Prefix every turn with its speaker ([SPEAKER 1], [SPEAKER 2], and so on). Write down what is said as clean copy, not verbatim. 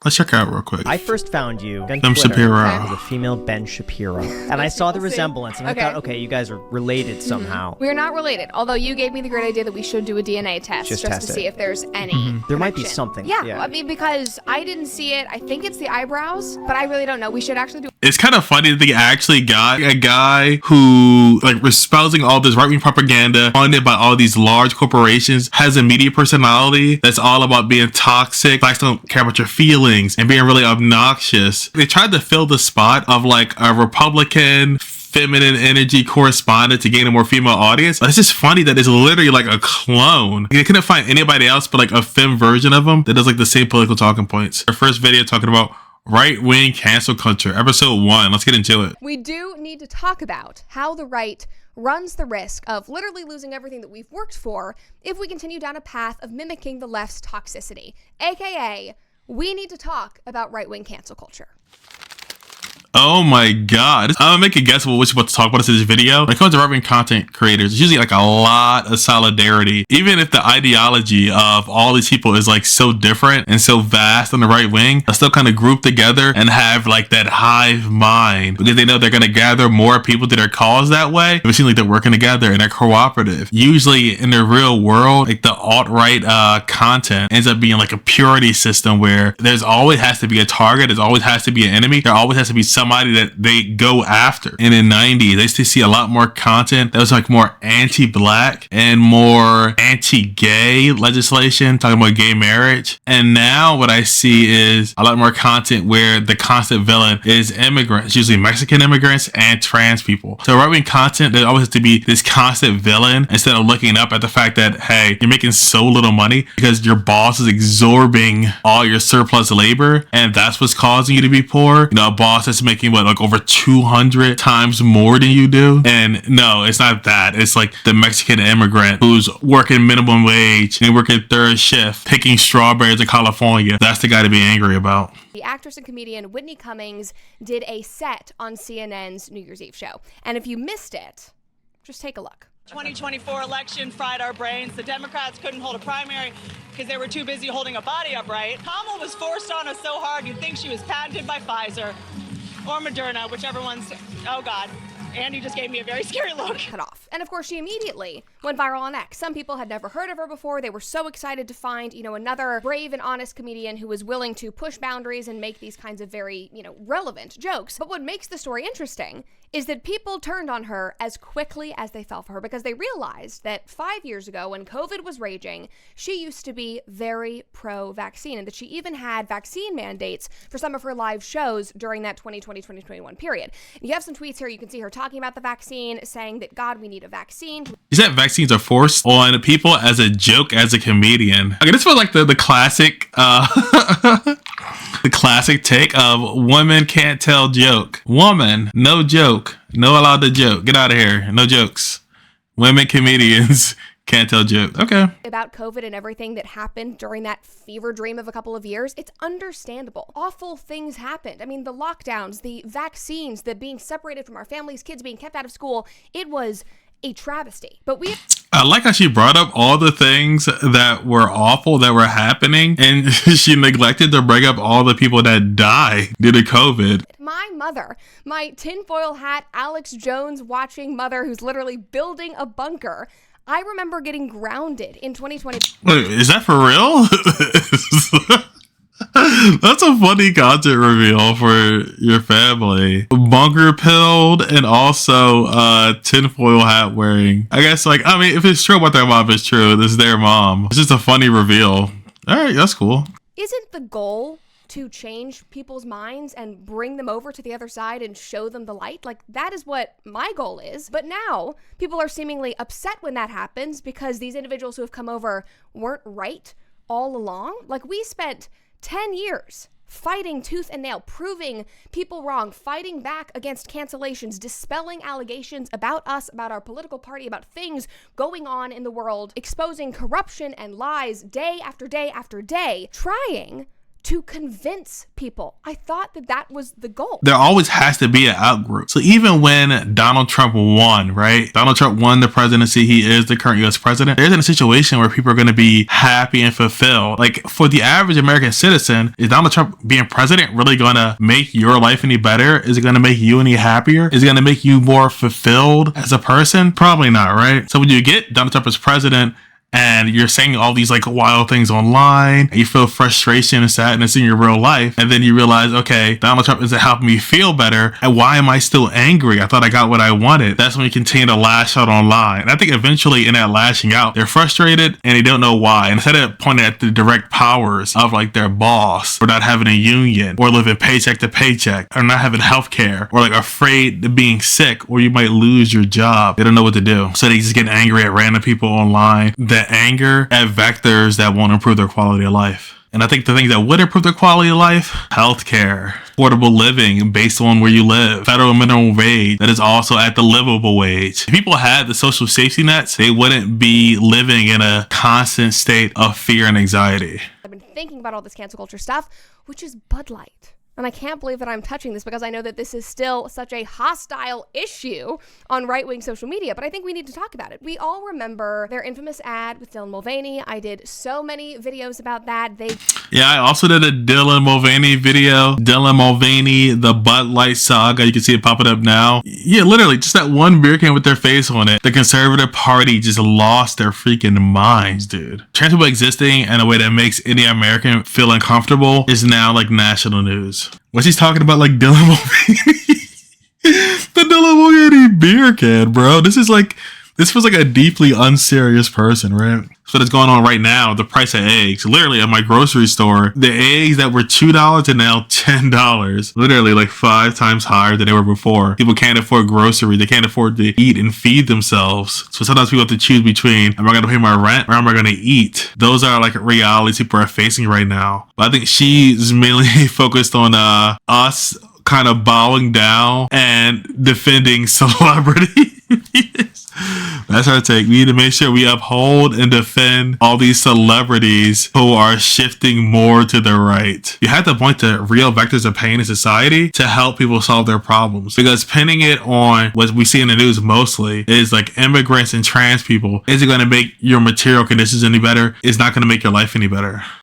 [SPEAKER 1] Let's check it out real quick.
[SPEAKER 2] I first found you on
[SPEAKER 1] Ben
[SPEAKER 2] Twitter
[SPEAKER 1] Shapiro.
[SPEAKER 2] as a female Ben Shapiro. And I saw the resemblance, and I thought, okay, you guys are related somehow.
[SPEAKER 3] We're not related, although you gave me the great idea that we should do a DNA test just to see if there's any
[SPEAKER 2] There might be
[SPEAKER 3] connection.
[SPEAKER 2] something.
[SPEAKER 3] Yeah, I mean, because I didn't see it. I think it's the eyebrows, but I really don't know. We should actually do.
[SPEAKER 1] It's kind of funny that they actually got a guy who, like, was espousing all this right-wing propaganda funded by all these large corporations, has a media personality that's all about being toxic, blacks don't care about your feelings, and being really obnoxious. They tried to fill the spot of, like, a Republican feminine energy correspondent to gain a more female audience. But it's just funny that it's literally like a clone. They couldn't find anybody else but like a femme version of him that does like the same political talking points. Our first video talking about right-wing cancel culture, episode 1. Let's get into it.
[SPEAKER 3] We do need to talk about how the right runs the risk of literally losing everything that we've worked for if we continue down a path of mimicking the left's toxicity. AKA, we need to talk about right-wing cancel culture.
[SPEAKER 1] Oh my god. I'm gonna make a guess what to talk about in this video. When it comes to right-wing content creators, there's usually like a lot of solidarity. Even if the ideology of all these people is like so different and so vast on the right wing, they'll still kind of group together and have like that hive mind because they know they're gonna gather more people to their cause that way. It seems like they're working together and they're cooperative. Usually in the real world, like the alt-right content ends up being like a purity system where there's always has to be a target, there's always has to be an enemy, there always has to be somebody that they go after. And in the 90s, they used to see a lot more content that was like more anti-black and more anti-gay legislation, talking about gay marriage. And now what I see is a lot more content where the constant villain is immigrants, usually Mexican immigrants and trans people. So right-wing content, there always has to be this constant villain instead of looking up at the fact that, hey, you're making so little money because your boss is absorbing all your surplus labor and that's what's causing you to be poor. You know, a boss that's making what, like over 200 times more than you do. And no, it's not that. It's like the Mexican immigrant who's working minimum wage and working third shift, picking strawberries in California. That's the guy to be angry about.
[SPEAKER 3] The actress and comedian Whitney Cummings did a set on CNN's New Year's Eve show. And if you missed it, just take a look.
[SPEAKER 4] 2024 election fried our brains. The Democrats couldn't hold a primary because they were too busy holding a body upright. Kamala was forced on us so hard you'd think she was patented by Pfizer or Moderna, whichever one's, oh God. Andy just gave me a very scary look.
[SPEAKER 3] Cut off. And of course, she immediately went viral on X. Some people had never heard of her before. They were so excited to find, another brave and honest comedian who was willing to push boundaries and make these kinds of very, relevant jokes. But what makes the story interesting is that people turned on her as quickly as they fell for her because they realized that 5 years ago when COVID was raging, she used to be very pro-vaccine and that she even had vaccine mandates for some of her live shows during that 2020-2021 period. And you have some tweets here. You can see her talking about the vaccine, saying that, God, we need a vaccine.
[SPEAKER 1] Is that vaccines are forced on people as a joke, as a comedian? Okay, this was like the classic, the classic take of woman can't tell joke. Woman, no joke. No allowed to joke. Get out of here. No jokes. Women comedians can't tell jokes. Okay.
[SPEAKER 3] About COVID and everything that happened during that fever dream of a couple of years, it's understandable. Awful things happened. I mean, the lockdowns, the vaccines, the being separated from our families, kids being kept out of school, it was a travesty. But
[SPEAKER 1] I like how she brought up all the things that were awful that were happening, and she neglected to bring up all the people that died due to COVID.
[SPEAKER 3] My mother, my tinfoil hat, Alex Jones watching mother who's literally building a bunker. I remember getting grounded in 2020.
[SPEAKER 1] Wait, is that for real? That's a funny content reveal for your family. Bunker pilled and also tinfoil hat wearing. I guess, if it's true what their mom is true, this is their mom. It's just a funny reveal. All right, that's cool.
[SPEAKER 3] Isn't the goal to change people's minds and bring them over to the other side and show them the light? Like, that is what my goal is. But now people are seemingly upset when that happens because these individuals who have come over weren't right all along. Like, we spent 10 years fighting tooth and nail, proving people wrong, fighting back against cancellations, dispelling allegations about us, about our political party, about things going on in the world, exposing corruption and lies day after day after day, trying to convince people. I thought that that was the goal.
[SPEAKER 1] There always has to be an outgroup. So even when Donald Trump won, right? Donald Trump won the presidency. He is the current U.S. president. There's a situation where people are going to be happy and fulfilled. Like for the average American citizen, is Donald Trump being president really going to make your life any better? Is it going to make you any happier? Is it going to make you more fulfilled as a person? Probably not, right? So when you get Donald Trump as president, and you're saying all these like wild things online, and you feel frustration and sadness in your real life, and then you realize, okay, Donald Trump isn't helping me feel better, and why am I still angry? I thought I got what I wanted. That's when you continue to lash out online. And I think eventually in that lashing out, they're frustrated and they don't know why. And instead of pointing at the direct powers of like their boss for not having a union, or living paycheck to paycheck, or not having health care, or like afraid of being sick, or you might lose your job, they don't know what to do. So they just get angry at random people online. That anger at vectors that won't improve their quality of life. And I think the things that would improve their quality of life, healthcare, affordable living based on where you live, federal minimum wage that is also at the livable wage. If people had the social safety nets, they wouldn't be living in a constant state of fear and anxiety.
[SPEAKER 3] I've been thinking about all this cancel culture stuff, which is Bud Light. And I can't believe that I'm touching this because I know that this is still such a hostile issue on right-wing social media, but I think we need to talk about it. We all remember their infamous ad with Dylan Mulvaney. I did so many videos about that.
[SPEAKER 1] Yeah, I also did a Dylan Mulvaney video. Dylan Mulvaney, the Bud Light saga. You can see it popping up now. Yeah, literally, just that one beer can with their face on it. The conservative party just lost their freaking minds, dude. Trans people existing in a way that makes any American feel uncomfortable is now like national news. What's he talking about, like Dylan Mulvaney? The Dylan Mulvaney beer can, bro. This feels like a deeply unserious person, right? So that's going on right now. The price of eggs, literally at my grocery store, the eggs that were $2 are now $10. Literally like 5 times higher than they were before. People can't afford groceries. They can't afford to eat and feed themselves. So sometimes people have to choose between, am I going to pay my rent or am I going to eat? Those are like realities people are facing right now. But I think she's mainly focused on us kind of bowing down and defending celebrity. That's our take. We need to make sure we uphold and defend all these celebrities who are shifting more to the right. You have to point to real vectors of pain in society to help people solve their problems, because pinning it on what we see in the news mostly is like immigrants and trans people. Is it going to make your material conditions any better? It's not going to make your life any better.